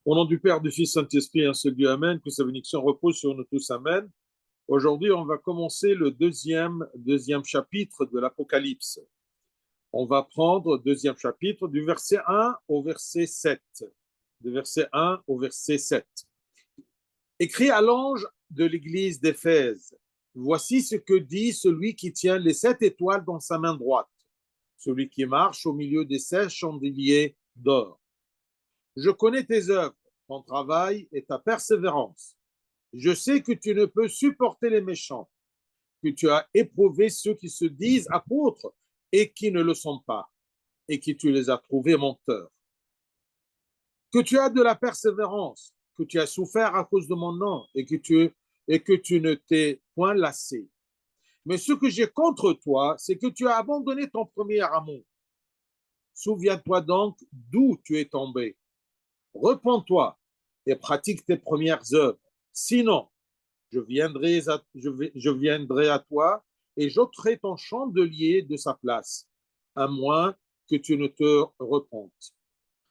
Au nom du Père, du Fils, Saint-Esprit, un seul Dieu, Amen, que sa bénédiction repose sur nous tous, Amen. Aujourd'hui, on va commencer le deuxième chapitre de l'Apocalypse. On va prendre le deuxième chapitre du verset 1 au verset 7. Du verset 1 au verset 7. Écrit à l'ange de l'église d'Éphèse, voici ce que dit celui qui tient les 7 étoiles dans sa main droite, celui qui marche au milieu des 16 chandeliers d'or. Je connais tes œuvres, ton travail et ta persévérance. Je sais que tu ne peux supporter les méchants, que tu as éprouvé ceux qui se disent apôtres et qui ne le sont pas, et que tu les as trouvés menteurs. Que tu as de la persévérance, que tu as souffert à cause de mon nom et que tu ne t'es point lassé. Mais ce que j'ai contre toi, c'est que tu as abandonné ton premier amour. Souviens-toi donc d'où tu es tombé. Repends-toi et pratique tes premières œuvres. Sinon, je viendrai à toi et j'ôterai ton chandelier de sa place, à moins que tu ne te repentes.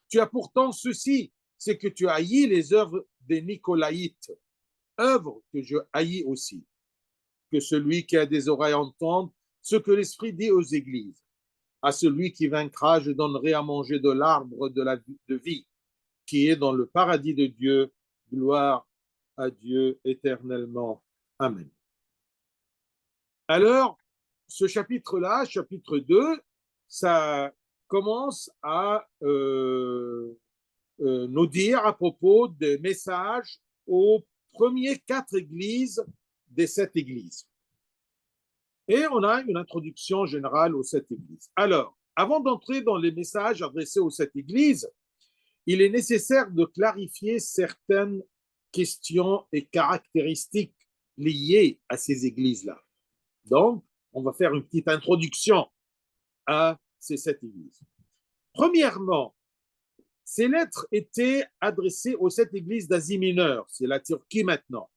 Tu as pourtant ceci, c'est que tu haïs les œuvres des Nicolaïtes, œuvres que je haïs aussi. Que celui qui a des oreilles entende ce que l'Esprit dit aux églises. À celui qui vaincra, je donnerai à manger de l'arbre de vie, qui est dans le paradis de Dieu. Gloire à Dieu éternellement. Amen. Alors, ce chapitre-là, chapitre 2, ça commence à nous dire à propos des messages aux premières 4 églises des 7 églises. Et on a une introduction générale aux 7 églises. Alors, avant d'entrer dans les messages adressés aux 7 églises, il est nécessaire de clarifier certaines questions et caractéristiques liées à ces églises-là. Donc, on va faire une petite introduction à ces 7 églises. Premièrement, ces lettres étaient adressées aux 7 églises d'Asie mineure, c'est la Turquie maintenant.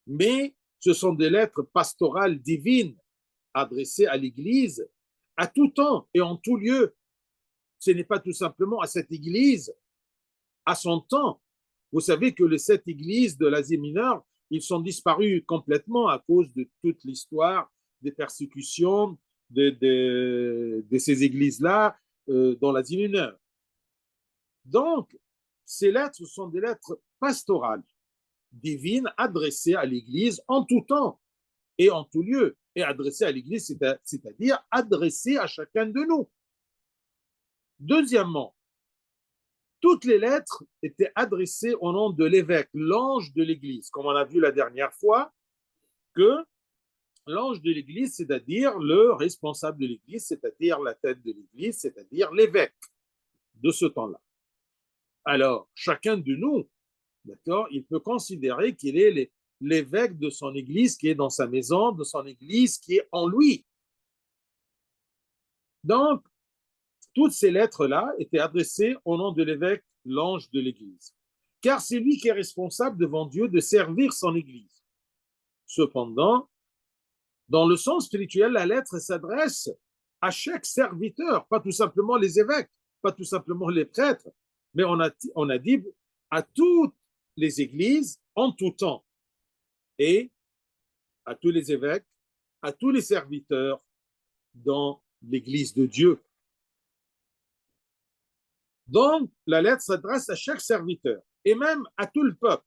Mais ce sont des lettres pastorales divines adressées à l'Église à tout temps et en tout lieu. Ce n'est pas tout simplement à cette Église, à son temps. Vous savez que les 7 églises de l'Asie mineure, ils sont disparus complètement à cause de toute l'histoire des persécutions de ces églises-là dans l'Asie mineure. Donc, ces lettres sont des lettres pastorales, divines, adressées à l'Église en tout temps et en tout lieu. Et adressées à l'Église, c'est-à-dire adressées à chacun de nous. Deuxièmement, toutes les lettres étaient adressées au nom de l'évêque, l'ange de l'Église, comme on a vu la dernière fois, que l'ange de l'Église, c'est-à-dire le responsable de l'Église, c'est-à-dire la tête de l'Église, c'est-à-dire l'évêque de ce temps-là. Alors, chacun de nous, d'accord, il peut considérer qu'il est l'évêque de son Église qui est dans sa maison, de son Église qui est en lui. Donc, toutes ces lettres-là étaient adressées au nom de l'évêque, l'ange de l'Église. Car c'est lui qui est responsable devant Dieu de servir son Église. Cependant, dans le sens spirituel, la lettre s'adresse à chaque serviteur, pas tout simplement les évêques, pas tout simplement les prêtres, mais on a dit à toutes les églises en tout temps et à tous les évêques, à tous les serviteurs dans l'église de Dieu. Donc, la lettre s'adresse à chaque serviteur et même à tout le peuple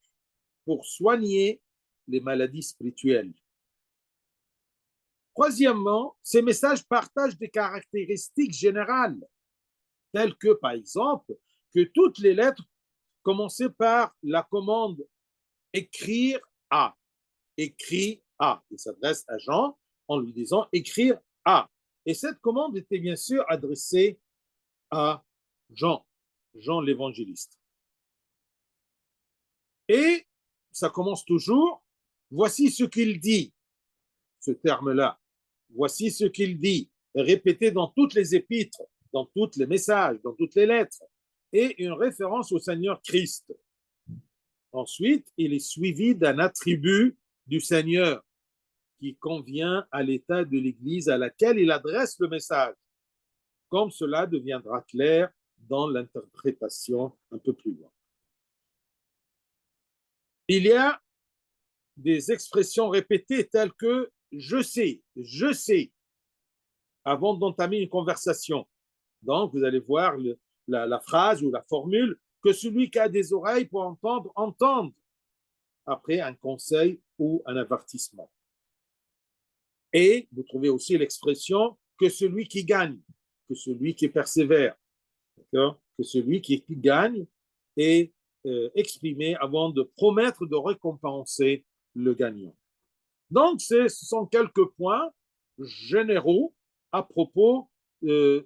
pour soigner les maladies spirituelles. Troisièmement, ces messages partagent des caractéristiques générales, telles que, par exemple, que toutes les lettres commençaient par la commande écrire à, écrit à. Il s'adresse à Jean en lui disant écrire à. Et cette commande était bien sûr adressée à Jean, Jean l'évangéliste. Et ça commence toujours, voici ce qu'il dit, ce terme-là, voici ce qu'il dit, répété dans toutes les épîtres, dans tous les messages, dans toutes les lettres, et une référence au Seigneur Christ. Ensuite, il est suivi d'un attribut du Seigneur qui convient à l'état de l'Église à laquelle il adresse le message, comme cela deviendra clair dans l'interprétation un peu plus loin. il y a des expressions répétées telles que je sais, avant d'entamer une conversation. Donc, vous allez voir la phrase ou la formule que celui qui a des oreilles pour entendre, entende après un conseil ou un avertissement. Et vous trouvez aussi l'expression que celui qui gagne, que celui qui persévère, que celui qui gagne est exprimé avant de promettre de récompenser le gagnant. Donc, ce sont quelques points généraux à propos de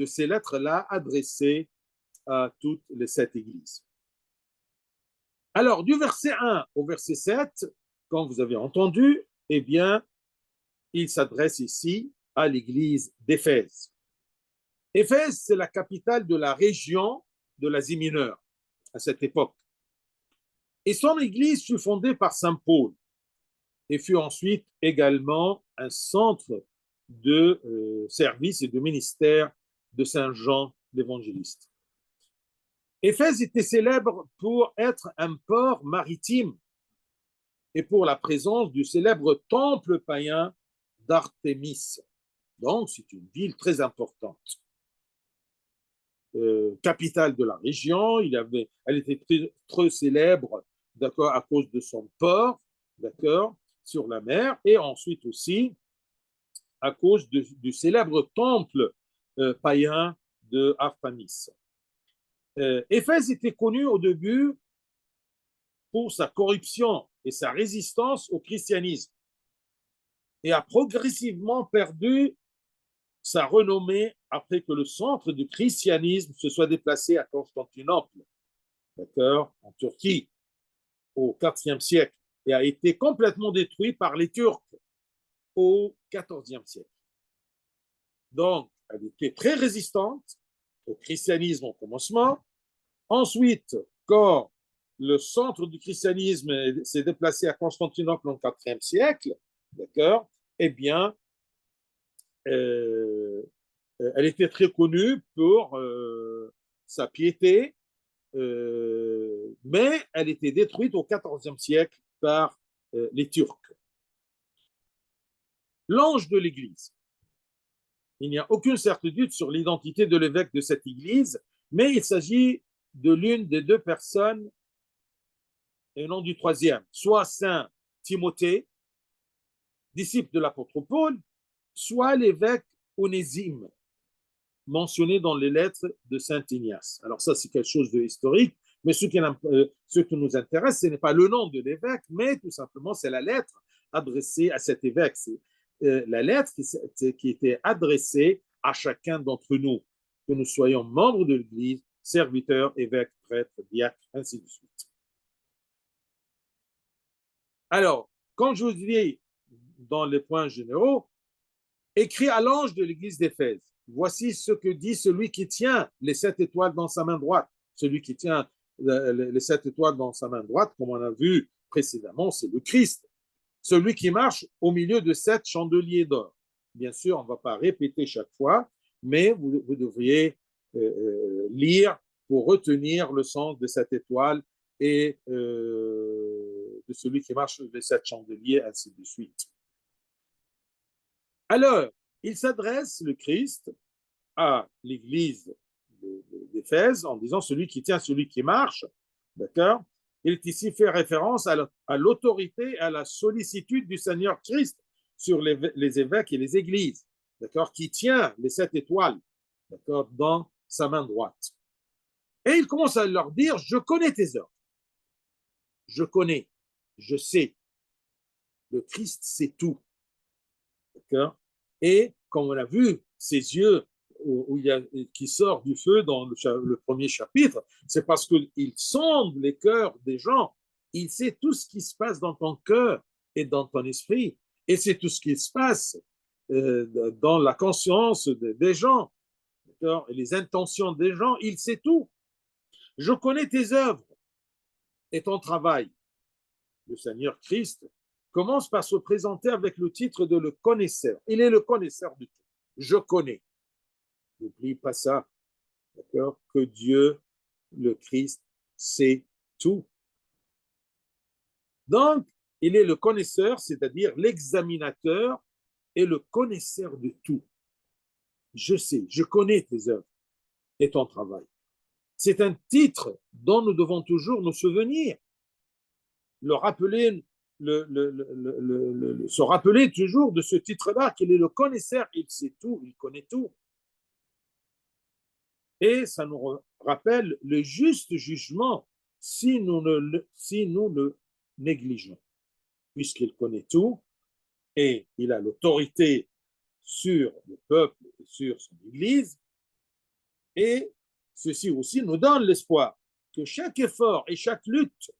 ces lettres-là adressées à toutes les 7 églises. Alors, du verset 1 au verset 7, comme vous avez entendu, eh bien, il s'adresse ici à l'église d'Éphèse. Éphèse, c'est la capitale de la région de l'Asie mineure à cette époque. Et son église fut fondée par saint Paul et fut ensuite également un centre de service et de ministère de saint Jean l'évangéliste. Éphèse était célèbre pour être un port maritime et pour la présence du célèbre temple païen d'Artémis. Donc, c'est une ville très importante. Capitale de la région, elle était très célèbre, d'accord, à cause de son port, d'accord, sur la mer, et ensuite aussi à cause du célèbre temple païen de Artémis. Éphèse était connue au début pour sa corruption et sa résistance au christianisme et a progressivement perdu sa renommée après que le centre du christianisme se soit déplacé à Constantinople, d'accord, en Turquie, au IVe siècle, et a été complètement détruit par les Turcs au XIVe siècle. Donc, elle était très résistante au christianisme au commencement. Ensuite, quand le centre du christianisme s'est déplacé à Constantinople au IVe siècle, d'accord, eh bien, elle était très connue pour sa piété, mais elle était détruite au XIVe siècle par les Turcs. L'ange de l'Église. Il n'y a aucune certitude sur l'identité de l'évêque de cette Église, mais il s'agit de l'une des deux personnes et non du troisième, soit saint Timothée, disciple de l'apôtre Paul, soit l'évêque Onésime, mentionné dans les lettres de saint Ignace. Alors ça, c'est quelque chose de historique, mais ce qui nous intéresse, ce n'est pas le nom de l'évêque, mais tout simplement, c'est la lettre adressée à cet évêque. C'est la lettre qui était adressée à chacun d'entre nous, que nous soyons membres de l'Église, serviteurs, évêques, prêtres, diacres, ainsi de suite. Alors, comme je vous dis dans les points généraux, écrit à l'ange de l'église d'Éphèse, voici ce que dit celui qui tient les 7 étoiles dans sa main droite. Celui qui tient les 7 étoiles dans sa main droite, comme on a vu précédemment, c'est le Christ. Celui qui marche au milieu de 7 chandeliers d'or. Bien sûr, on ne va pas répéter chaque fois, mais vous devriez lire pour retenir le sens de cette étoile et de celui qui marche sur les 7 chandeliers, ainsi de suite. Alors, il s'adresse, le Christ, à l'église d'Éphèse en disant celui qui tient, celui qui marche, d'accord? Il est ici fait référence à l'autorité et à la sollicitude du Seigneur Christ sur les évêques et les églises, d'accord? Qui tient les 7 étoiles, d'accord, dans sa main droite. Et il commence à leur dire, je connais tes œuvres. Je connais, je sais. Le Christ sait tout. D'accord? Et comme on a vu, ses yeux qui sortent du feu dans le premier chapitre, c'est parce qu'il sonde les cœurs des gens. Il sait tout ce qui se passe dans ton cœur et dans ton esprit. Et c'est tout ce qui se passe dans la conscience des gens, d'accord? Et les intentions des gens. Il sait tout. Je connais tes œuvres et ton travail. Le Seigneur Christ commence par se présenter avec le titre de le connaisseur. Il est le connaisseur de tout. Je connais. N'oublie pas ça, d'accord? Que Dieu, le Christ, sait tout. Donc, il est le connaisseur, c'est-à-dire l'examinateur et le connaisseur de tout. Je sais, je connais tes œuvres et ton travail. C'est un titre dont nous devons toujours nous souvenir, le rappeler, se rappeler toujours de ce titre-là, qu'il est le connaisseur, il sait tout, il connaît tout. Et ça nous rappelle le juste jugement si nous le négligeons, puisqu'il connaît tout et il a l'autorité sur le peuple et sur son Église. Et ceci aussi nous donne l'espoir que chaque effort et chaque lutte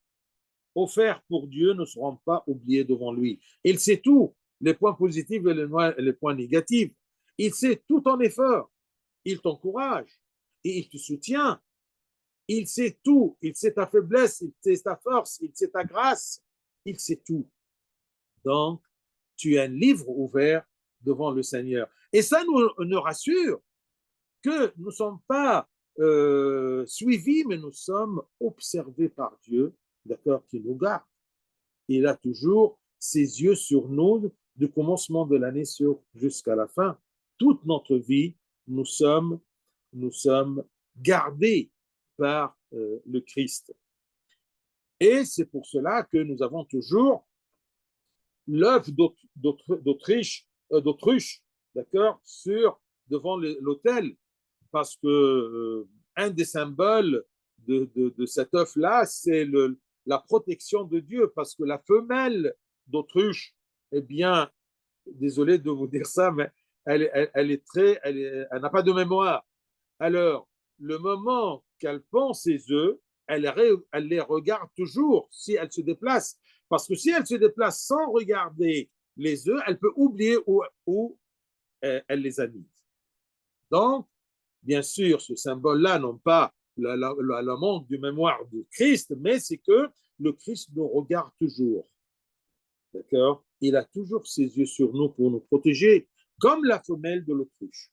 offerte pour Dieu ne seront pas oubliés devant lui. Il sait tout, les points positifs et les points négatifs. Il sait tout ton effort. Il t'encourage et il te soutient. Il sait tout. Il sait ta faiblesse, il sait ta force, il sait ta grâce. Il sait tout. Donc, tu es un livre ouvert devant le Seigneur. Et ça nous rassure que nous ne sommes pas suivis, mais nous sommes observés par Dieu, d'accord, qui nous garde. Il a toujours ses yeux sur nous du commencement de l'année jusqu'à la fin. Toute notre vie, nous sommes gardés par le Christ. Et c'est pour cela que nous avons toujours l'œuvre d'autruche, d'accord, devant l'autel, parce que un des symboles de cette œuf-là, c'est la protection de Dieu, parce que la femelle d'autruche, eh bien, désolé de vous dire ça, mais elle n'a pas de mémoire. Alors, le moment qu'elle pond ses œufs, elle les regarde toujours si elle se déplace. Parce que si elle se déplace sans regarder les œufs, elle peut oublier où elle les a mis. Donc, bien sûr, ce symbole-là, non pas le manque de mémoire du Christ, mais c'est que le Christ nous regarde toujours. D'accord? Il a toujours ses yeux sur nous pour nous protéger, comme la femelle de l'autruche.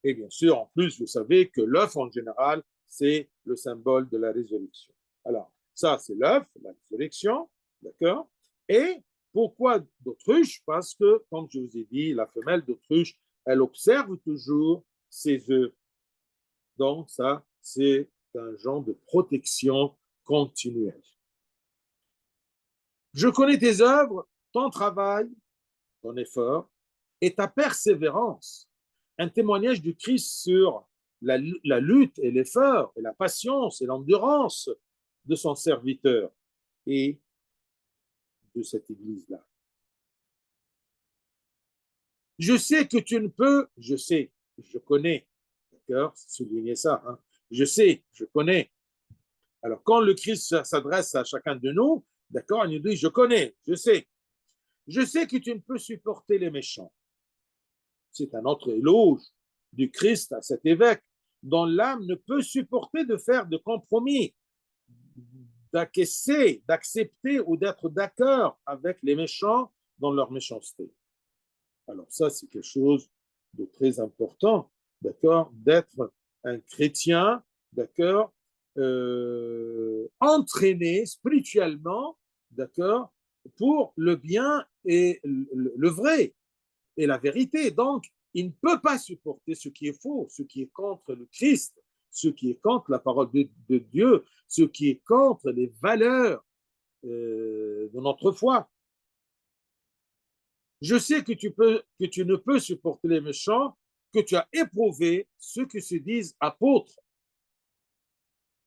Et bien sûr, en plus, vous savez que l'œuf, en général, c'est le symbole de la résurrection. Alors, ça, c'est l'œuf, la résurrection, d'accord? Et pourquoi d'autruche? Parce que, comme je vous ai dit, la femelle d'autruche, elle observe toujours ses œufs. Donc, ça, c'est un genre de protection continuelle. Je connais tes œuvres, ton travail, ton effort et ta persévérance. Un témoignage du Christ sur la lutte et l'effort et la patience et l'endurance de son serviteur et de cette Église-là. Je sais que tu ne peux, je sais, je connais, d'accord, soulignez ça, hein? Je sais, je connais. Alors, quand le Christ s'adresse à chacun de nous, d'accord, il nous dit, je connais, je sais que tu ne peux supporter les méchants. C'est un autre éloge du Christ à cet évêque dont l'âme ne peut supporter de faire de compromis, d'accepter ou d'être d'accord avec les méchants dans leur méchanceté. Alors ça, c'est quelque chose de très important, d'accord, d'être un chrétien, d'accord, entraîné spirituellement, d'accord, pour le bien et le vrai et la vérité. Donc, il ne peut pas supporter ce qui est faux, ce qui est contre le Christ, ce qui est contre la parole de Dieu, ce qui est contre les valeurs de notre foi. Je sais que tu ne peux supporter les méchants, que tu as éprouvé ceux qui se disent apôtres.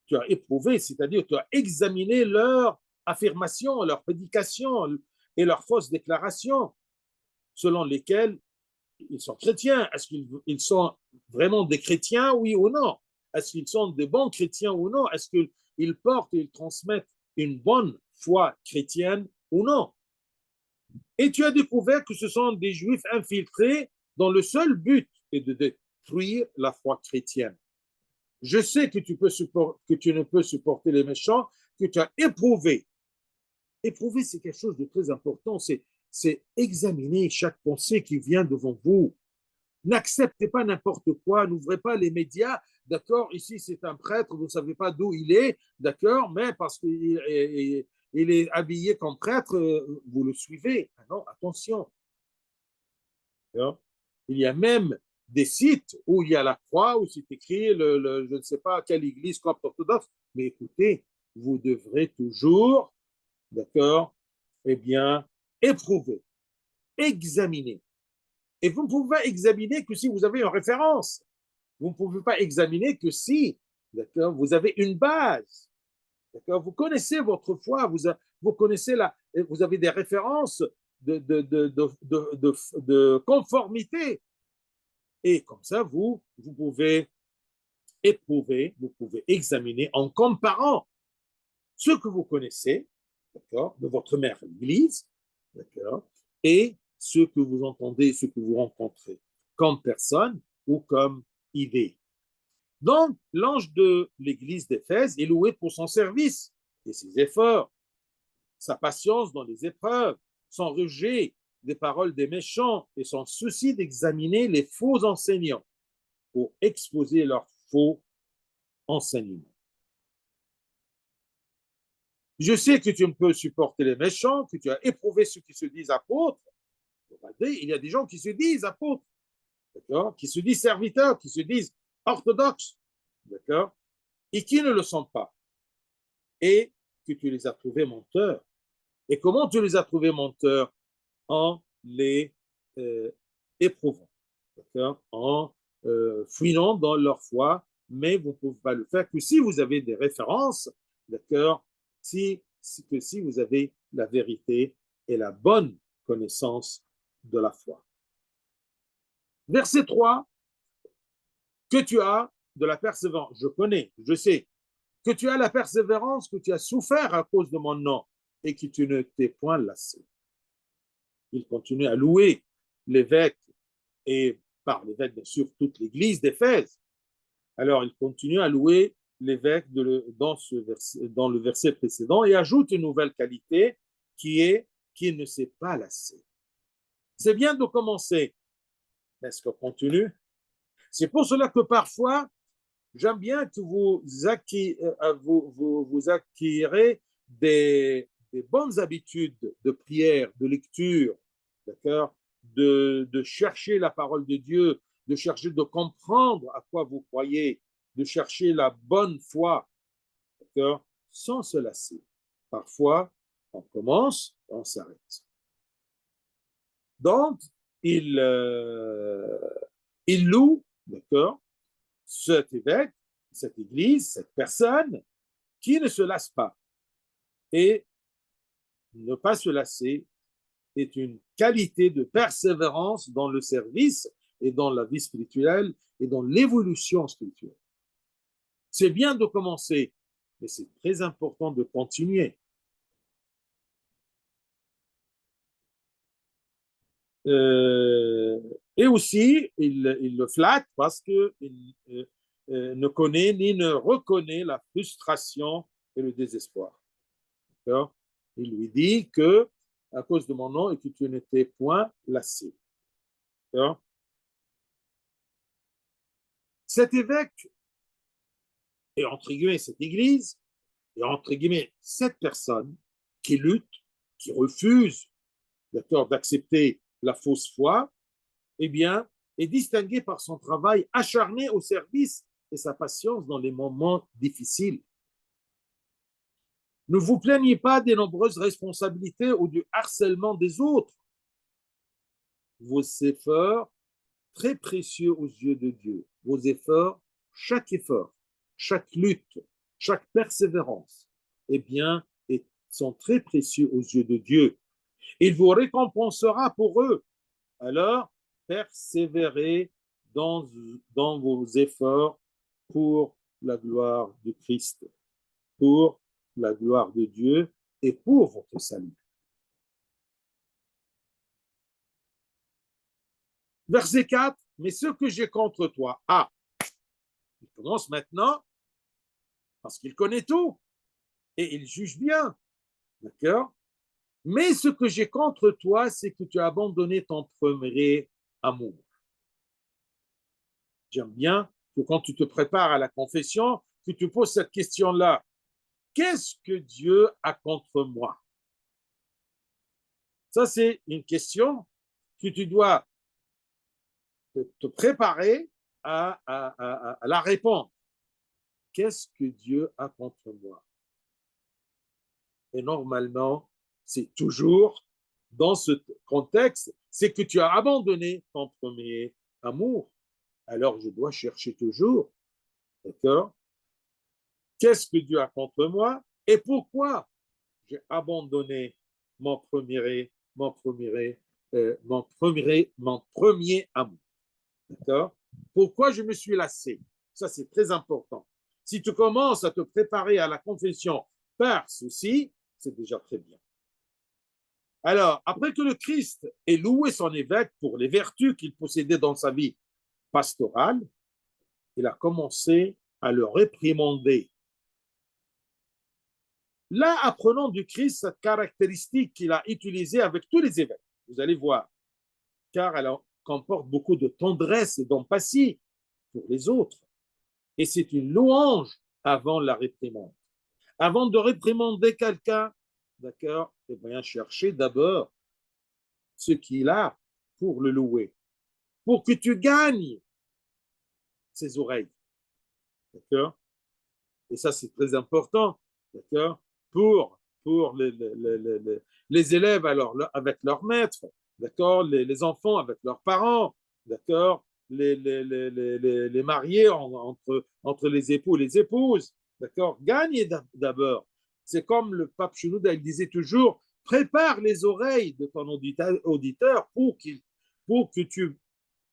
Tu as éprouvé, c'est-à-dire tu as examiné leur affirmation, leur prédication et leurs fausses déclarations, selon lesquelles ils sont chrétiens. Est-ce qu'ils sont vraiment des chrétiens, oui ou non? Est-ce qu'ils sont des bons chrétiens ou non? Est-ce qu'ils portent et ils transmettent une bonne foi chrétienne ou non? Et tu as découvert que ce sont des juifs infiltrés dont le seul but est de détruire la foi chrétienne. Je sais que tu ne peux supporter les méchants, que tu as éprouvé. Éprouver, c'est quelque chose de très important. C'est examiner chaque pensée qui vient devant vous. N'acceptez pas n'importe quoi, n'ouvrez pas les médias, d'accord, ici c'est un prêtre, vous ne savez pas d'où il est, d'accord, mais parce qu'il il est habillé comme prêtre, vous le suivez. Ah non, attention. Il y a même des sites où il y a la croix, où c'est écrit, je ne sais pas quelle église copte orthodoxe, mais écoutez, vous devrez toujours, d'accord, eh bien, éprouver, examiner. Et vous ne pouvez examiner que si vous avez une référence. Vous ne pouvez pas examiner que si, d'accord, vous avez une base. D'accord, vous connaissez votre foi, vous connaissez vous avez des références de conformité. Et comme ça, vous pouvez éprouver, vous pouvez examiner en comparant ce que vous connaissez, d'accord, de votre mère l'Église, d'accord, et ce que vous entendez, ce que vous rencontrez comme personne ou comme idée. Donc, l'ange de l'Église d'Éphèse est loué pour son service et ses efforts, sa patience dans les épreuves, son rejet des paroles des méchants et son souci d'examiner les faux enseignants pour exposer leurs faux enseignements. Je sais que tu ne peux supporter les méchants, que tu as éprouvé ceux qui se disent apôtres. Il y a des gens qui se disent apôtres, d'accord, qui se disent serviteurs, qui se disent orthodoxes, d'accord, et qui ne le sont pas. Et que tu les as trouvés menteurs. Et comment tu les as trouvés menteurs? En les éprouvant, d'accord, en fouillant dans leur foi, mais vous ne pouvez pas le faire que si vous avez des références, d'accord, si vous avez la vérité et la bonne connaissance de la foi. Verset 3, que tu as de la persévérance, je connais, je sais, que tu as la persévérance, que tu as souffert à cause de mon nom et que tu ne t'es point lassé. Il continue à louer l'évêque et par l'évêque, bien sûr, toute l'église d'Éphèse. Alors, il continue à louer l'évêque dans le verset précédent et ajoute une nouvelle qualité qui est qu'il ne s'est pas lassé. C'est bien de commencer. Est-ce qu'on continue? C'est pour cela que parfois, j'aime bien que vous acquirez des bonnes habitudes de prière, de lecture, d'accord, de chercher la parole de Dieu, de chercher de comprendre à quoi vous croyez, de chercher la bonne foi, d'accord, sans se lasser. Parfois, on commence, on s'arrête. Donc, il, euh, il loue, d'accord, cet évêque, cette église, cette personne qui ne se lasse pas. Et ne pas se lasser est une qualité de persévérance dans le service et dans la vie spirituelle et dans l'évolution spirituelle. C'est bien de commencer, mais c'est très important de continuer. Et aussi, il le flatte parce qu'il ne connaît ni ne reconnaît la frustration et le désespoir. D'accord? Il lui dit que à cause de mon nom et que tu n'étais point lassé. D'accord? Cet évêque et entre guillemets cette église et entre guillemets cette personne qui lutte, qui refuse, d'accord, d'accepter la fausse foi, eh bien, est distingué par son travail acharné au service et sa patience dans les moments difficiles. Ne vous plaignez pas des nombreuses responsabilités ou du harcèlement des autres. Vos efforts, très précieux aux yeux de Dieu, vos efforts, chaque lutte, chaque persévérance, eh bien, sont très précieux aux yeux de Dieu. Il vous récompensera pour eux. Alors, persévérez dans vos efforts pour la gloire de Christ, pour la gloire de Dieu et pour votre salut. Verset 4, mais ce que j'ai contre toi, il commence maintenant parce qu'il connaît tout et il juge bien, d'accord? Mais ce que j'ai contre toi, c'est que tu as abandonné ton premier amour. J'aime bien que quand tu te prépares à la confession, que tu poses cette question-là. qu'est-ce que Dieu a contre moi? Ça, c'est une question que tu dois te préparer à la répondre. Qu'est-ce que Dieu a contre moi? Et normalement, c'est toujours dans ce contexte, c'est que tu as abandonné ton premier amour. Alors, je dois chercher toujours, d'accord? Qu'est-ce que Dieu a contre moi et pourquoi j'ai abandonné mon premier amour, d'accord? Pourquoi je me suis lassé? Ça, c'est très important. Si tu commences à te préparer à la confession par ceci, c'est déjà très bien. Alors, après que le Christ ait loué son évêque pour les vertus qu'il possédait dans sa vie pastorale, il a commencé à le réprimander. Là, apprenons du Christ cette caractéristique qu'il a utilisée avec tous les évêques. Vous allez voir, car elle comporte beaucoup de tendresse et d'empathie pour les autres. Et c'est une louange avant la réprimande. Avant de réprimander quelqu'un, d'accord, eh bien, cherchez d'abord ce qu'il a pour le louer, pour que tu gagnes ses oreilles, d'accord? Et ça, c'est très important, d'accord? Pour les élèves alors, avec leurs maîtres, d'accord? Les enfants avec leurs parents, d'accord? Les mariés entre les époux et les épouses, d'accord? Gagnez d'abord. C'est comme le pape Chenouda, il disait toujours, prépare les oreilles de ton auditeur pour que tu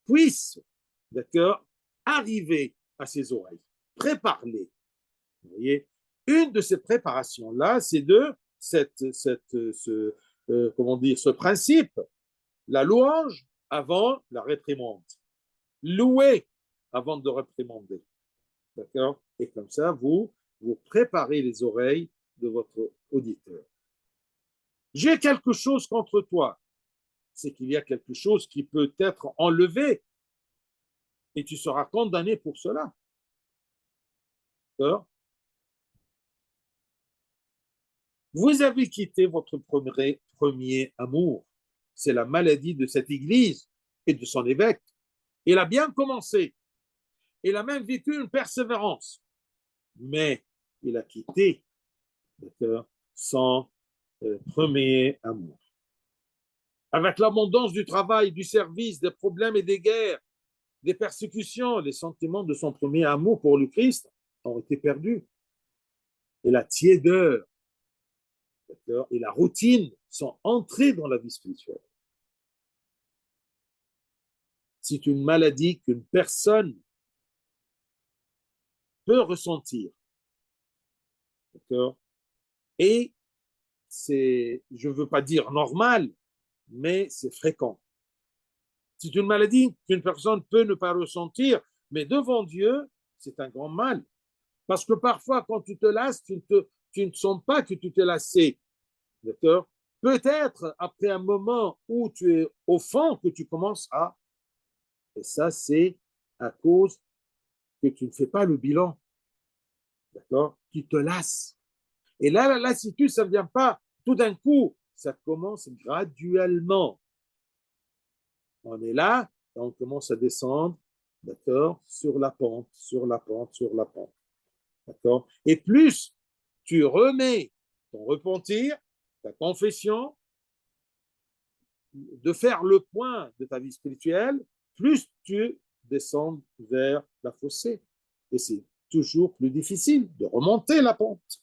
puisses, d'accord, arriver à ses oreilles. Prépare-les. Vous voyez, une de ces préparations-là, c'est de comment dire, ce principe, la louange avant la réprimande. Louer avant de réprimander. D'accord? Et comme ça, vous préparez les oreilles de votre auditeur. J'ai quelque chose contre toi. C'est qu'il y a quelque chose qui peut être enlevé et tu seras condamné pour cela. D'accord? Vous avez quitté votre premier amour. C'est la maladie de cette Église et de son évêque. Il a bien commencé. Il a même vécu une persévérance. Mais il a quitté son premier amour. Avec l'abondance du travail, du service, des problèmes et des guerres, des persécutions, les sentiments de son premier amour pour le Christ ont été perdus. Et la tiédeur et la routine sont entrés dans la vie spirituelle. C'est une maladie qu'une personne peut ressentir. D'accord? Et c'est, je ne veux pas dire normal, mais c'est fréquent. C'est une maladie qu'une personne peut ne pas ressentir, mais devant Dieu, c'est un grand mal. Parce que parfois, quand tu te lasses, tu ne sens pas que tu t'es lassé. D'accord? Peut-être après un moment où tu es au fond que tu commences à. Et ça, c'est à cause que tu ne fais pas le bilan. D'accord? Tu te lasses. Et là, la lassitude, ça ne vient pas tout d'un coup. Ça commence graduellement. On est là, et on commence à descendre, d'accord, sur la pente, sur la pente, sur la pente. D'accord? Et plus tu remets ton repentir, ta confession, de faire le point de ta vie spirituelle, plus tu descends vers la fossée. Et c'est toujours plus difficile de remonter la pente.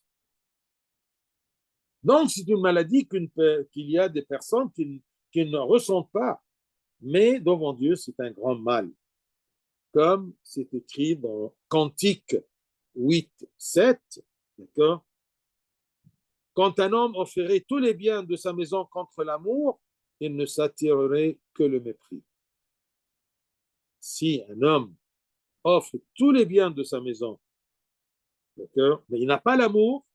Donc, c'est une maladie qu'il y a des personnes qui ne ressentent pas. Mais devant Dieu, c'est un grand mal. Comme c'est écrit dans Cantique 8, 7, d'accord? Quand un homme offrirait tous les biens de sa maison contre l'amour, il ne s'attirerait que le mépris. Si un homme offre tous les biens de sa maison, d'accord, mais il n'a pas l'amour,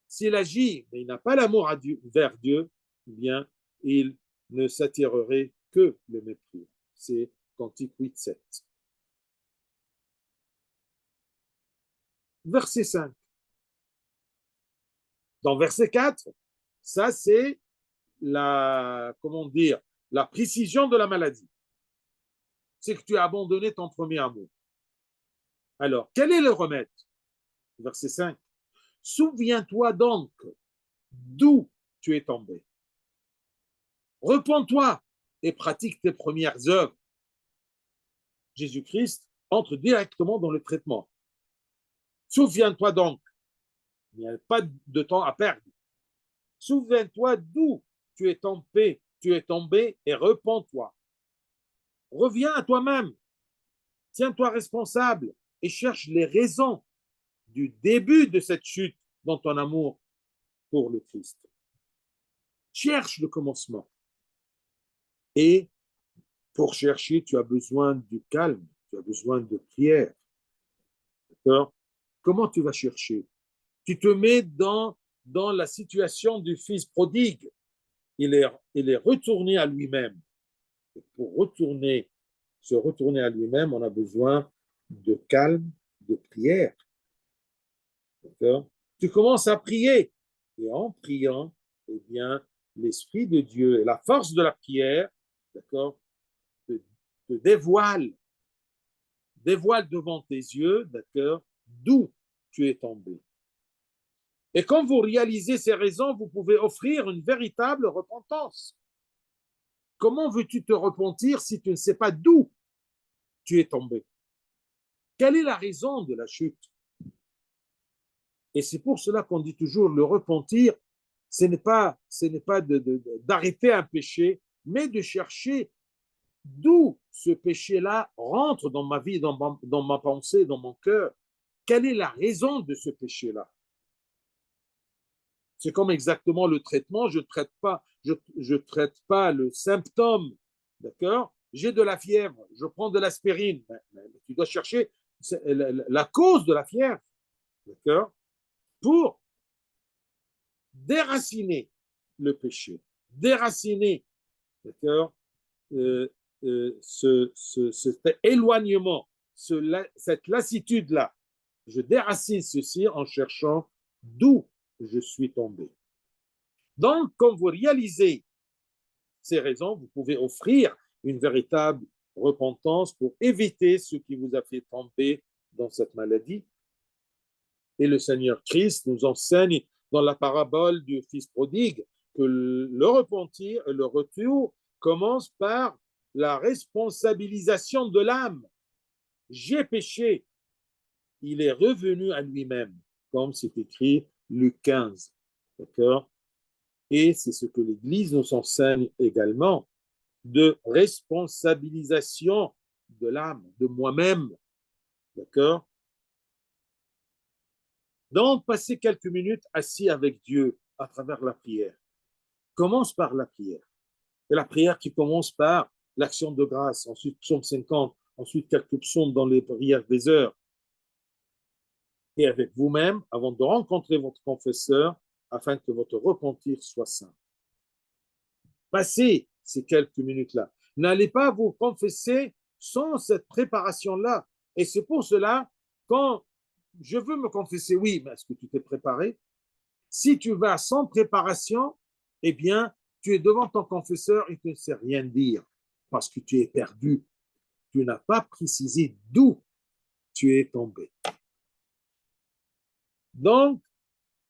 s'il agit, mais il n'a pas l'amour vers Dieu, eh bien, il ne s'attirerait que le mépris. C'est Cantique 8, 7. Verset 5. Dans verset 4, ça c'est comment dire, la précision de la maladie. C'est que tu as abandonné ton premier amour. Alors, quel est le remède? Verset 5. Souviens-toi donc d'où tu es tombé. Repens-toi et pratique tes premières œuvres. Jésus-Christ entre directement dans le traitement. Souviens-toi donc. Il n'y a pas de temps à perdre. Souviens-toi d'où tu es tombé et repens-toi. Reviens à toi-même. Tiens-toi responsable et cherche les raisons du début de cette chute dans ton amour pour le Christ. Cherche le commencement. Et pour chercher, tu as besoin du calme, tu as besoin de prière. D'accord? Comment tu vas chercher? Tu te mets dans la situation du fils prodigue. Il est retourné à lui-même. Et pour se retourner à lui-même, on a besoin de calme, de prière. D'accord? Tu commences à prier. Et en priant, eh bien, l'Esprit de Dieu et la force de la prière, d'accord, te dévoile devant tes yeux, d'accord, d'où tu es tombé. Et quand vous réalisez ces raisons, vous pouvez offrir une véritable repentance. Comment veux-tu te repentir si tu ne sais pas d'où tu es tombé? Quelle est la raison de la chute? Et c'est pour cela qu'on dit toujours le repentir, ce n'est pas d'arrêter un péché, mais de chercher d'où ce péché-là rentre dans ma vie, dans ma pensée, dans mon cœur. Quelle est la raison de ce péché-là? C'est comme exactement le traitement, je traite pas le symptôme, d'accord? J'ai de la fièvre, je prends de l'aspirine. Mais tu dois chercher la cause de la fièvre, d'accord? Pour déraciner le péché, déraciner, d'accord, cet éloignement, cette lassitude-là. Je déracine ceci en cherchant d'où je suis tombé. Donc, quand vous réalisez ces raisons, vous pouvez offrir une véritable repentance pour éviter ce qui vous a fait tomber dans cette maladie. Et le Seigneur Christ nous enseigne dans la parabole du Fils prodigue que le repentir et le retour commence par la responsabilisation de l'âme. J'ai péché. Il est revenu à lui-même, comme c'est écrit Luc 15. D'accord? Et c'est ce que l'Église nous enseigne également, de responsabilisation de l'âme, de moi-même. D'accord? Donc, passer quelques minutes assis avec Dieu à travers la prière. Commence par la prière. Et la prière qui commence par l'action de grâce, ensuite psaume 50, ensuite quelques psaumes dans les prières des heures. Et avec vous-même, avant de rencontrer votre confesseur, afin que votre repentir soit saint. Passez ces quelques minutes-là. N'allez pas vous confesser sans cette préparation-là. Et c'est pour cela, quand je veux me confesser, oui, mais est-ce que tu t'es préparé? Si tu vas sans préparation, eh bien, tu es devant ton confesseur et tu ne sais rien dire parce que tu es perdu. Tu n'as pas précisé d'où tu es tombé. Donc,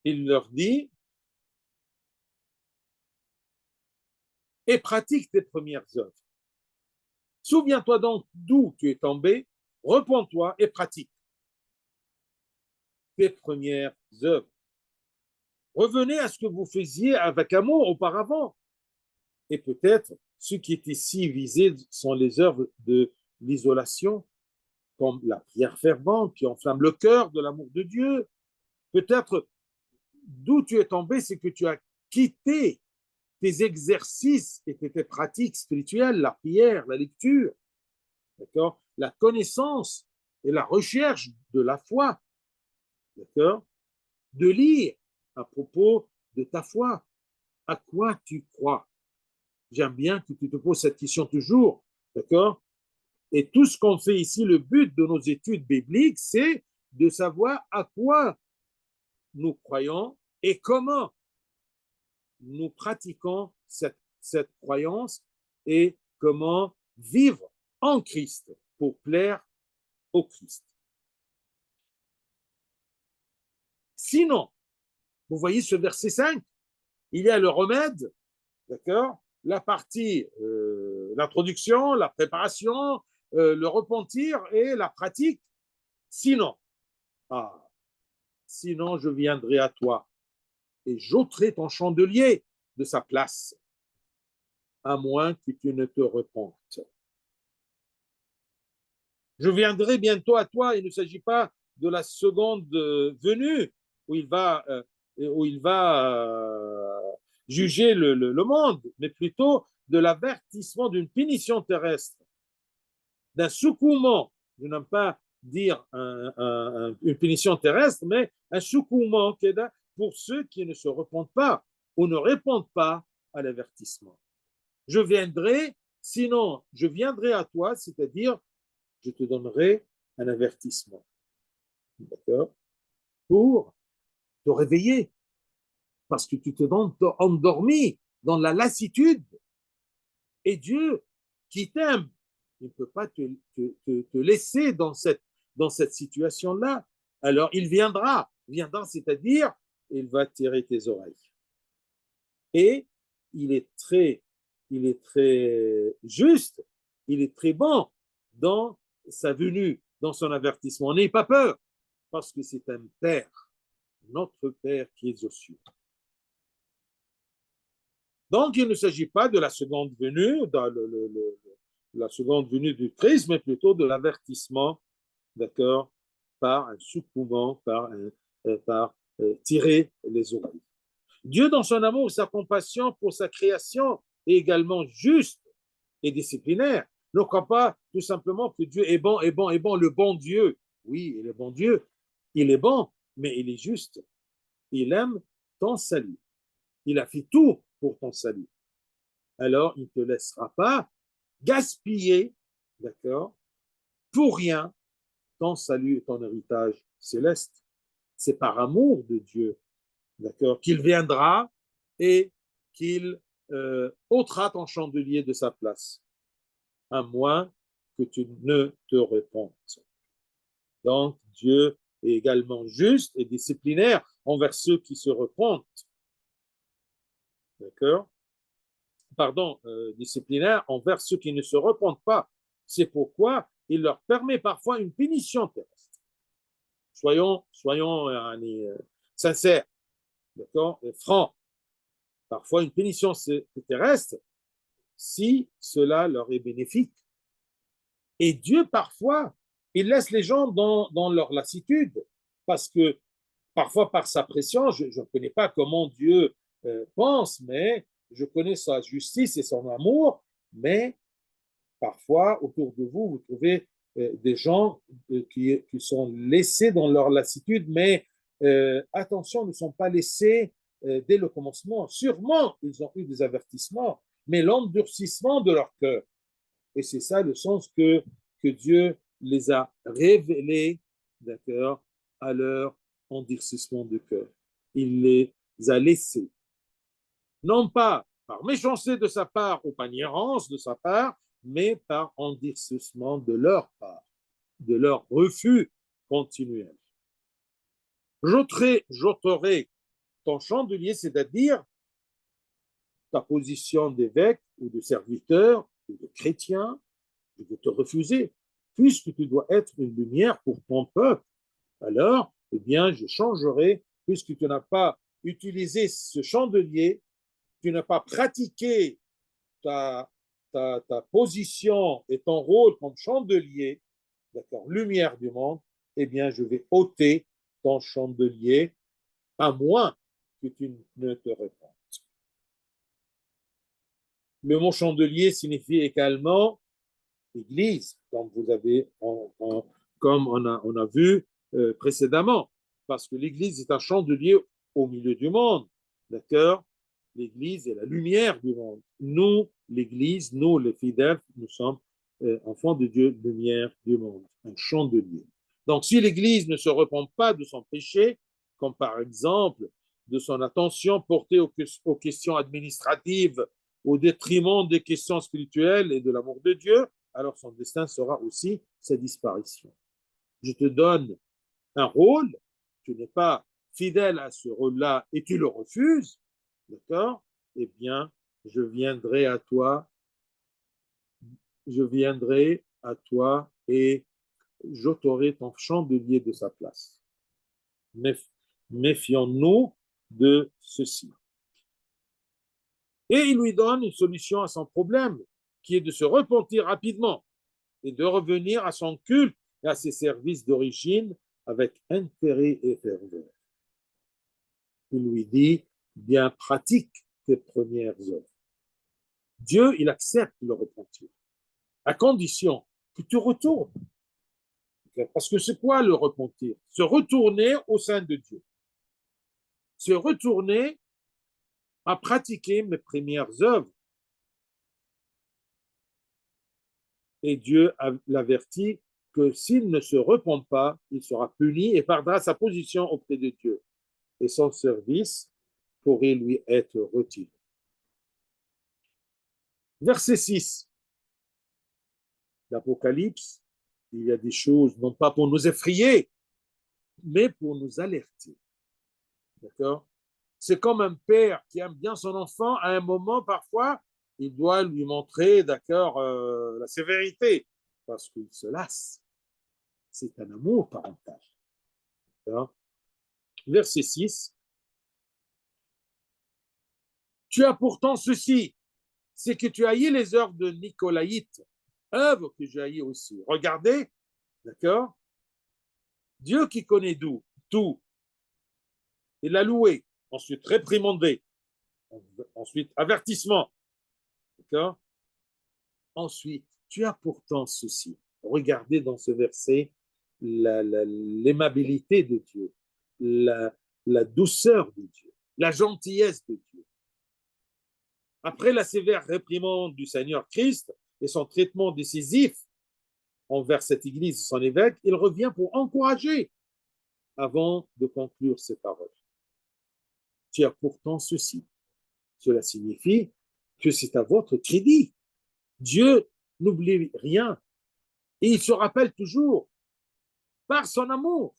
il leur dit, et pratique tes premières œuvres. Souviens-toi donc d'où tu es tombé, repens-toi et pratique tes premières œuvres. Revenez à ce que vous faisiez avec amour auparavant. Et peut-être, ce qui est ici visé sont les œuvres de l'isolation, comme la prière fervente qui enflamme le cœur de l'amour de Dieu. Peut-être, d'où tu es tombé, c'est que tu as quitté tes exercices et tes pratiques spirituelles, la prière, la lecture, d'accord, la connaissance et la recherche de la foi, d'accord, de lire à propos de ta foi. À quoi tu crois? J'aime bien que tu te poses cette question toujours, d'accord? Et tout ce qu'on fait ici, le but de nos études bibliques, c'est de savoir à quoi nous croyons et comment nous pratiquons cette croyance et comment vivre en Christ pour plaire au Christ. Sinon, vous voyez ce verset 5, il y a le remède, d'accord? La partie, l'introduction, la préparation, le repentir et la pratique. Sinon, sinon je viendrai à toi et j'ôterai ton chandelier de sa place, à moins que tu ne te repentes. Je viendrai bientôt à toi. Il ne s'agit pas de la seconde venue où il va juger le monde, mais plutôt de l'avertissement d'une punition terrestre, d'un secouement. Je n'aime pas dire une punition terrestre, mais un secouement pour ceux qui ne se repentent pas ou ne répondent pas à l'avertissement. Je viendrai, sinon je viendrai à toi, c'est-à-dire je te donnerai un avertissement, d'accord, pour te réveiller, parce que tu t'es endormi dans la lassitude. Et Dieu, qui t'aime, il ne peut pas te laisser dans cette situation-là. Alors il viendra, c'est-à-dire il va tirer tes oreilles. Et il est très juste, il est très bon dans sa venue, dans son avertissement. N'ayez pas peur, parce que c'est un Père, notre Père qui est aux cieux. Donc, il ne s'agit pas de la seconde venue, la seconde venue du Christ, mais plutôt de l'avertissement, d'accord, par un secouement, par tirer les oreilles. Dieu, dans son amour et sa compassion pour sa création, est également juste et disciplinaire. Ne crois pas tout simplement que Dieu est bon, le bon Dieu. Oui, il est bon Dieu. Il est bon, mais il est juste. Il aime ton salut. Il a fait tout pour ton salut. Alors, il ne te laissera pas gaspiller, d'accord, pour rien, ton salut et ton héritage céleste. C'est par amour de Dieu, d'accord, qu'il viendra et qu'il ôtera ton chandelier de sa place, à moins que tu ne te repentes. Donc, Dieu est également juste et disciplinaire envers ceux qui se repentent. D'accord? Pardon, disciplinaire envers ceux qui ne se repentent pas. C'est pourquoi il leur permet parfois une punition terrestre. Soyons sincères, d'accord, et francs. Parfois une punition terrestre si cela leur est bénéfique. Et Dieu, parfois, il laisse les gens dans leur lassitude, parce que parfois par sa pression, je ne connais pas comment Dieu pense, mais je connais sa justice et son amour, mais parfois autour de vous, vous trouvez des gens qui sont laissés dans leur lassitude, mais attention, ne sont pas laissés dès le commencement. Sûrement, ils ont eu des avertissements, mais l'endurcissement de leur cœur. Et c'est ça le sens que Dieu les a révélés, d'accord, à leur endurcissement de cœur. Il les a laissés. Non pas par méchanceté de sa part ou par ignorance de sa part, mais par endurcissement de leur part, de leur refus continuel. J'ôterai ton chandelier, c'est-à-dire ta position d'évêque ou de serviteur ou de chrétien, je vais te refuser, puisque tu dois être une lumière pour ton peuple. Alors, eh bien, je changerai, puisque tu n'as pas utilisé ce chandelier, tu n'as pas pratiqué ta position et ton rôle comme chandelier, d'accord, lumière du monde, eh bien, je vais ôter ton chandelier, à moins que tu ne te repentes. Le mot chandelier signifie également église, comme on a vu précédemment, parce que l'église est un chandelier au milieu du monde, d'accord? L'église est la lumière du monde. Nous, l'église, nous, les fidèles, nous sommes enfants de Dieu, lumière du monde, un chandelier. Donc, si l'église ne se repent pas de son péché, comme par exemple de son attention portée aux questions administratives au détriment des questions spirituelles et de l'amour de Dieu, alors son destin sera aussi sa disparition. Je te donne un rôle, tu n'es pas fidèle à ce rôle-là et tu le refuses, d'accord? Eh bien, je viendrai à toi et j'ôterai ton chandelier de sa place. Méfions-nous de ceci. Et il lui donne une solution à son problème, qui est de se repentir rapidement et de revenir à son culte et à ses services d'origine avec intérêt et ferveur. Il lui dit, bien pratique tes premières œuvres. Dieu, il accepte le repentir, à condition que tu retournes. Parce que c'est quoi le repentir? Se retourner au sein de Dieu. Se retourner à pratiquer mes premières œuvres. Et Dieu l'avertit que s'il ne se repent pas, il sera puni et perdra sa position auprès de Dieu. Et son service pourrait lui être retiré. Verset 6 l'Apocalypse, il y a des choses, non pas pour nous effrayer, mais pour nous alerter. D'accord? C'est comme un père qui aime bien son enfant, à un moment, parfois, il doit lui montrer, d'accord, la sévérité, parce qu'il se lasse. C'est un amour parental. D'accord? Verset 6. Tu as pourtant ceci, c'est que tu haïs les œuvres de Nicolaïte, œuvres que j'ai haïs aussi. Regardez, d'accord? Dieu qui connaît tout, il l'a loué, ensuite réprimandé, ensuite avertissement, d'accord? Ensuite, tu as pourtant ceci. Regardez dans ce verset l'aimabilité de Dieu, la douceur de Dieu, la gentillesse de Dieu. Après la sévère réprimande du Seigneur Christ et son traitement décisif envers cette Église et son évêque, il revient pour encourager avant de conclure ses paroles. Tu as pourtant ceci. Cela signifie que c'est à votre crédit. Dieu n'oublie rien et il se rappelle toujours par son amour.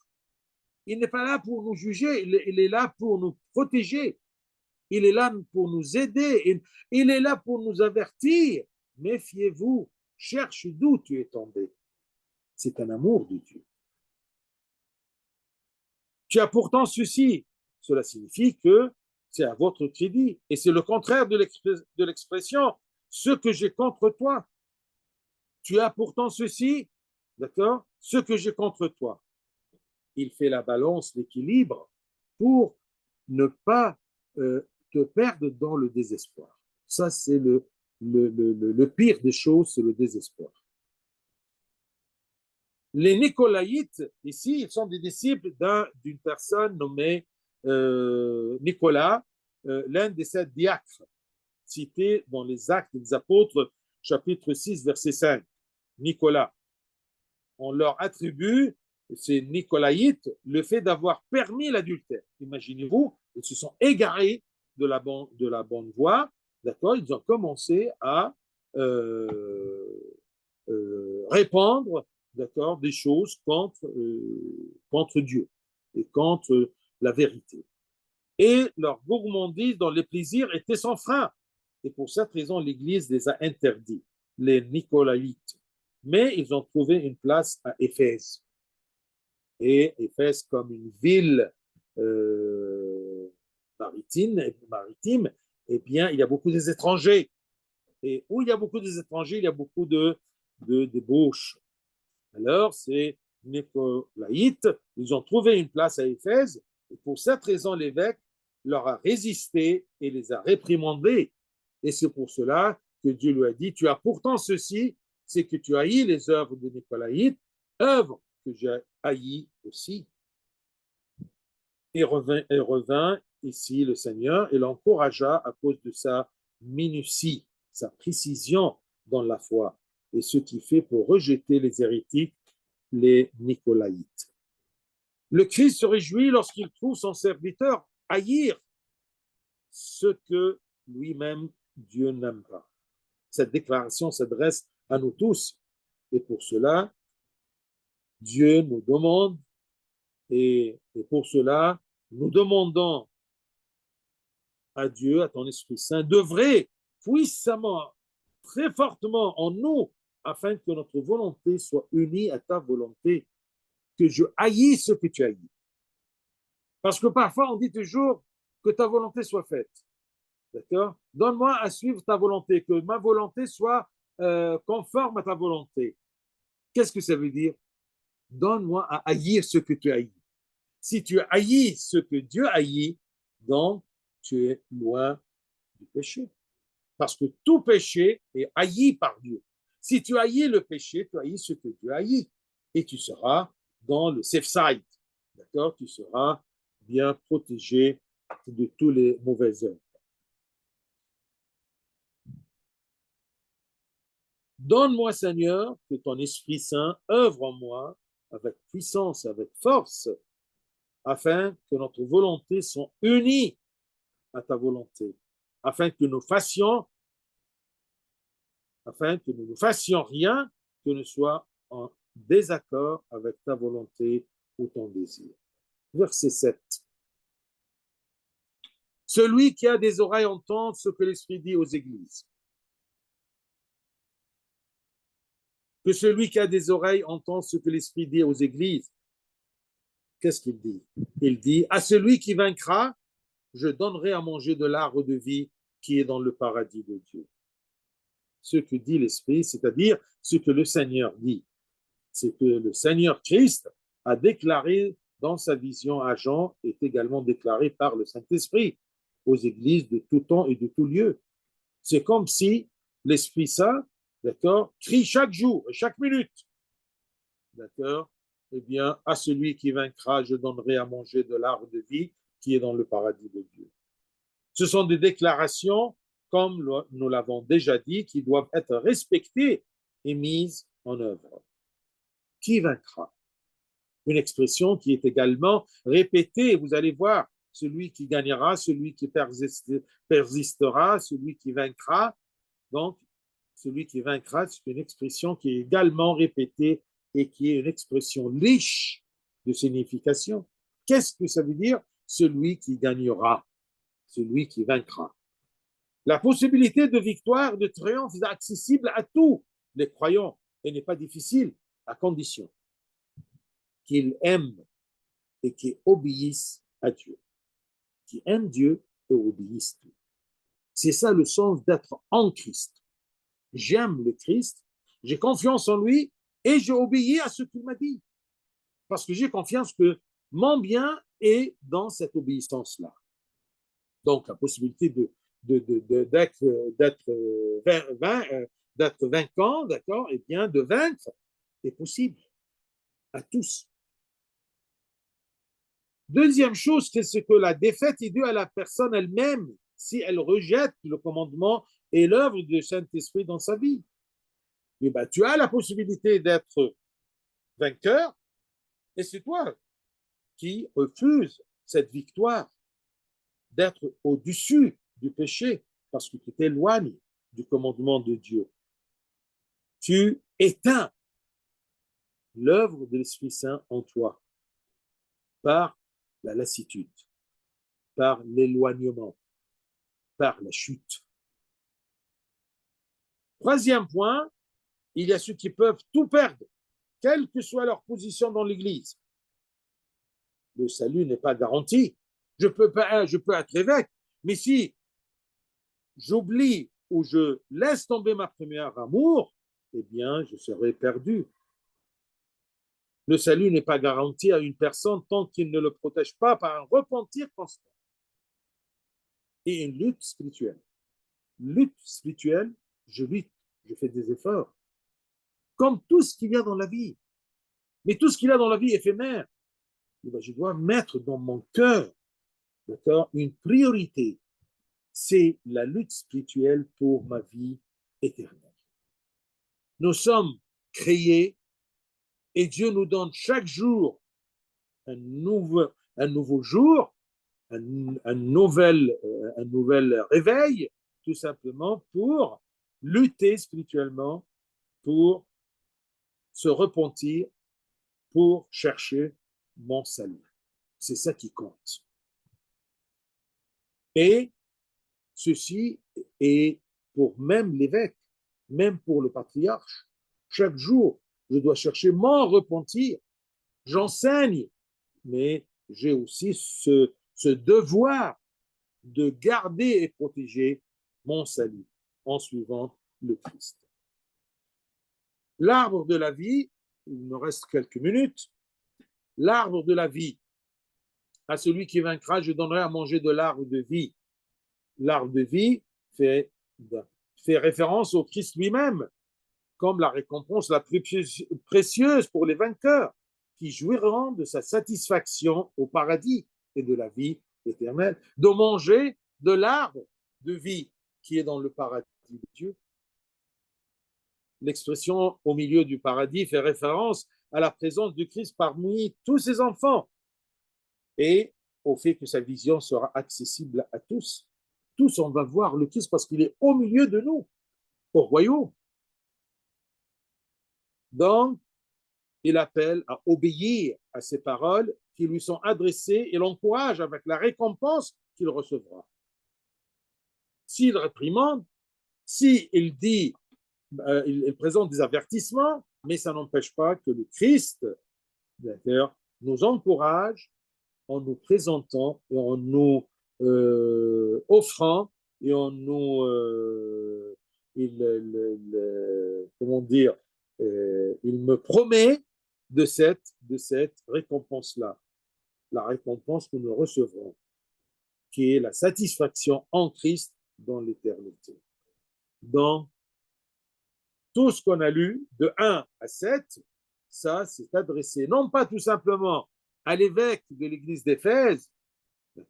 Il n'est pas là pour nous juger, il est là pour nous protéger. Il est là pour nous aider. Il est là pour nous avertir. Méfiez-vous. Cherche d'où tu es tombé. C'est un amour de Dieu. Tu as pourtant ceci. Cela signifie que c'est à votre crédit. Et c'est le contraire de l'expression ce que j'ai contre toi. Tu as pourtant ceci. D'accord? Ce que j'ai contre toi. Il fait la balance, l'équilibre pour ne pas te perdre dans le désespoir. Ça, c'est le pire des choses, c'est le désespoir. Les Nicolaïtes, ici, ils sont des disciples d'une personne nommée Nicolas, l'un des 7 diacres, cités dans les Actes des Apôtres, chapitre 6, verset 5. Nicolas. On leur attribue, ces Nicolaïtes, le fait d'avoir permis l'adultère. Imaginez-vous, ils se sont égarés de la bonne voie, d'accord? Ils ont commencé à répandre, d'accord, des choses contre Dieu et contre la vérité. Et leur gourmandise dans les plaisirs était sans frein. Et pour cette raison, l'Église les a interdits, les Nicolaïtes. Mais ils ont trouvé une place à Éphèse. Et Éphèse, comme une ville maritime, eh bien, il y a beaucoup des étrangers. Et où il y a beaucoup des étrangers, il y a beaucoup de débauches. Alors, ces Nicolaïtes, ils ont trouvé une place à Éphèse. Et pour cette raison, l'évêque leur a résisté et les a réprimandés. Et c'est pour cela que Dieu lui a dit, tu as pourtant ceci, c'est que tu haïs les œuvres de Nicolaïtes, œuvres que j'ai haïes aussi. Et revint ici le Seigneur et l'encouragea à cause de sa minutie, sa précision dans la foi, et ce qui fait pour rejeter les hérétiques, les Nicolaïtes. Le Christ se réjouit lorsqu'il trouve son serviteur haïr ce que lui-même Dieu n'aime pas. Cette déclaration s'adresse à nous tous. Et pour cela, Dieu nous demande, et pour cela, nous demandons à Dieu, à ton Esprit Saint, d'œuvrer puissamment, très fortement en nous, afin que notre volonté soit unie à ta volonté, que je haïs ce que tu haïs. Parce que parfois, on dit toujours que ta volonté soit faite. D'accord? Donne-moi à suivre ta volonté, que ma volonté soit conforme à ta volonté. Qu'est-ce que ça veut dire? Donne-moi à haïr ce que tu haïs. Si tu haïs ce que Dieu haït, donc tu es loin du péché. Parce que tout péché est haï par Dieu. Si tu haïs le péché, tu haïs ce que Dieu haït. Et tu seras dans le safe side. D'accord? Tu seras bien protégé de tous les mauvaises œuvres. Donne-moi, Seigneur, que ton Esprit Saint œuvre en moi avec puissance, avec force, afin que notre volonté soit unie à ta volonté, afin que nous ne fassions rien que ne soit en désaccord avec ta volonté ou ton désir. Verset 7. Celui qui a des oreilles entend ce que l'Esprit dit aux églises. Que celui qui a des oreilles entend ce que l'Esprit dit aux églises. Qu'est-ce qu'il dit? Il dit, à celui qui vaincra, je donnerai à manger de l'arbre de vie qui est dans le paradis de Dieu. Ce que dit l'Esprit, c'est-à-dire ce que le Seigneur dit. C'est que le Seigneur Christ a déclaré dans sa vision à Jean, est également déclaré par le Saint-Esprit aux églises de tout temps et de tout lieu. C'est comme si l'Esprit Saint, d'accord, crie chaque jour et chaque minute, d'accord, eh bien, à celui qui vaincra, je donnerai à manger de l'arbre de vie qui est dans le paradis de Dieu. Ce sont des déclarations, comme nous l'avons déjà dit, qui doivent être respectées et mises en œuvre. Qui vaincra? Une expression qui est également répétée, vous allez voir, celui qui gagnera, celui qui persistera, celui qui vaincra. Donc, celui qui vaincra, c'est une expression qui est également répétée et qui est une expression riche de signification. Qu'est-ce que ça veut dire? Celui qui gagnera, celui qui vaincra. La possibilité de victoire, de triomphe est accessible à tous les croyants et n'est pas difficile, à condition qu'ils aiment et qu'ils obéissent à Dieu. Qui aiment Dieu et obéissent Dieu. C'est ça le sens d'être en Christ. J'aime le Christ, j'ai confiance en lui et j'ai obéi à ce qu'il m'a dit. Parce que j'ai confiance que mon bien est dans cette obéissance-là. Donc, la possibilité d'être vainquant, d'accord, et bien de vaincre est possible à tous. Deuxième chose, c'est que la défaite est due à la personne elle-même si elle rejette le commandement et l'œuvre du Saint-Esprit dans sa vie. Et ben, tu as la possibilité d'être vainqueur et c'est toi qui refuses cette victoire, d'être au-dessus du péché parce que tu t'éloignes du commandement de Dieu. Tu éteins l'œuvre de l'Esprit Saint en toi par la lassitude, par l'éloignement, par la chute. Troisième point, il y a ceux qui peuvent tout perdre, quelle que soit leur position dans l'Église. Le salut n'est pas garanti. Je peux être évêque, mais si j'oublie ou je laisse tomber ma première amour, eh bien, je serai perdu. Le salut n'est pas garanti à une personne tant qu'il ne le protège pas par un repentir constant et une lutte spirituelle. Lutte spirituelle, je lutte, je fais des efforts, comme tout ce qu'il y a dans la vie. Mais tout ce qu'il y a dans la vie est éphémère. Je dois mettre dans mon cœur, d'accord, une priorité. C'est la lutte spirituelle pour ma vie éternelle. Nous sommes créés et Dieu nous donne chaque jour un nouveau jour, un nouvel réveil, tout simplement pour lutter spirituellement, pour se repentir, pour chercher mon salut. C'est ça qui compte. Et ceci est pour même l'évêque, même pour le patriarche. Chaque jour, je dois chercher mon repentir. J'enseigne, mais j'ai aussi ce devoir de garder et protéger mon salut en suivant le Christ. L'arbre de la vie, il me reste quelques minutes, l'arbre de la vie, à celui qui vaincra, je donnerai à manger de l'arbre de vie. L'arbre de vie fait référence au Christ lui-même, comme la récompense la plus précieuse pour les vainqueurs, qui jouiront de sa satisfaction au paradis et de la vie éternelle, de manger de l'arbre de vie qui est dans le paradis de Dieu. L'expression au milieu du paradis fait référence à la présence du Christ parmi tous ses enfants et au fait que sa vision sera accessible à tous. Tous, on va voir le Christ parce qu'il est au milieu de nous, au royaume. Donc, il appelle à obéir à ces paroles qui lui sont adressées et l'encourage avec la récompense qu'il recevra. S'il réprimande, s'il dit, il présente des avertissements, mais ça n'empêche pas que le Christ, d'ailleurs, nous encourage en nous présentant et en nous offrant et en nous, comment dire, il me promet de cette récompense-là, la récompense que nous recevrons, qui est la satisfaction en Christ dans l'éternité. Donc, tout ce qu'on a lu, de 1 à 7, ça, c'est adressé non pas tout simplement à l'évêque de l'église d'Éphèse,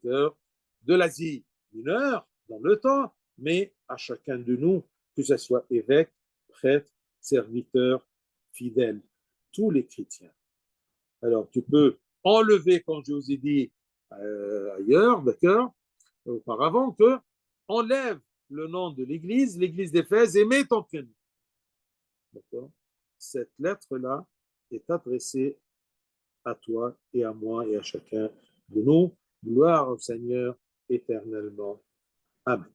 de l'Asie mineure, dans le temps, mais à chacun de nous, que ce soit évêque, prêtre, serviteur, fidèle, tous les chrétiens. Alors, tu peux enlever, comme je vous ai dit ailleurs, d'accord, auparavant, que enlève le nom de l'église d'Éphèse, et mets ton prénom. D'accord? Cette lettre-là est adressée à toi et à moi et à chacun de nous. Gloire au Seigneur éternellement. Amen.